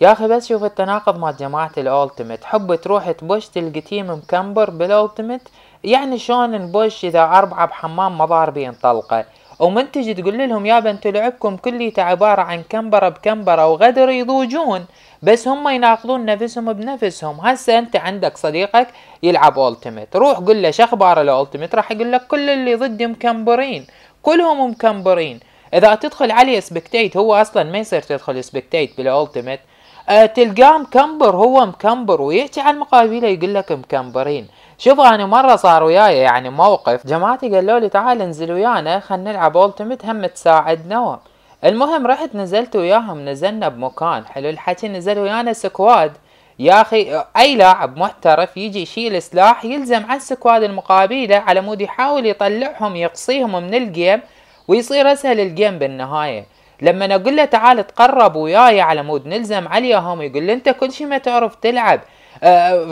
يا اخي بس شوف التناقض مال جماعة الالتيميت، حب تروح تبش تلقى تيم مكمبر بالالتيميت. يعني شلون نبش اذا 4 بحمام مضاربين طلقة، ومن تجي تقول لهم يابا انتو لعبكم كليته عبارة عن كمبرة بكمبرة وغدر يضوجون، بس هم يناقضون نفسهم بنفسهم. هسه انت عندك صديقك يلعب التيميت، روح قل له شخبار الالتيميت، راح يقول لك كل اللي ضدي مكمبرين، كلهم مكمبرين. اذا تدخل عليه سبكتيت، هو اصلا ما يصير تدخل سبكتيت بالالتيميت، تلقاه مكمبر، هو مكمبر ويحكي عن مقابله يقول لك مكمبرين. شوف انا مره صار وياي يعني موقف، جماعتي قالوا لي تعال انزل ويانا خلينا نلعب التيميت هم تساعدنا. المهم رحت نزلت وياهم، نزلنا بمكان حلو الحكي، نزل ويانا سكواد. يا اخي اي لاعب محترف يجي يشيل سلاح يلزم على السكواد المقابله على مود يحاول يطلعهم يقصيهم من الجيم ويصير اسهل الجيم بالنهايه. لما اقول له تعال تقرب وياي على مود نلزم عليهم يقول لي انت كل شي ما تعرف تلعب،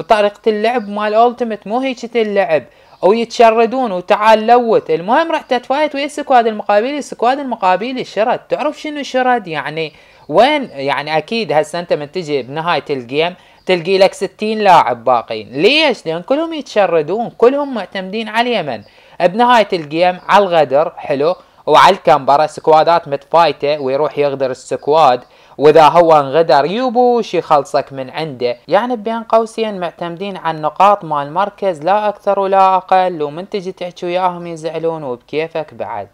طريقة اللعب مال التيمت مو هيك تلعب، او يتشردون وتعال لوت. المهم رحت اتفايت ويا السكواد المقابلي، السكواد المقابلي شرد. تعرف شنو شرد يعني؟ وين يعني اكيد هسه انت من تجي بنهاية الجيم تلقي لك 60 لاعب باقين، ليش؟ لان كلهم يتشردون، كلهم معتمدين على اليمن بنهاية الجيم على الغدر حلو، وعلى الكمبرة سكوادات متفايته ويروح يغدر السكواد، واذا هو انغدر يبوش يخلصك من عنده. يعني بين قوسين معتمدين على النقاط مال المركز لا اكثر ولا اقل، ومن تجي تحكي وياهم يزعلون وبكيفك بعد.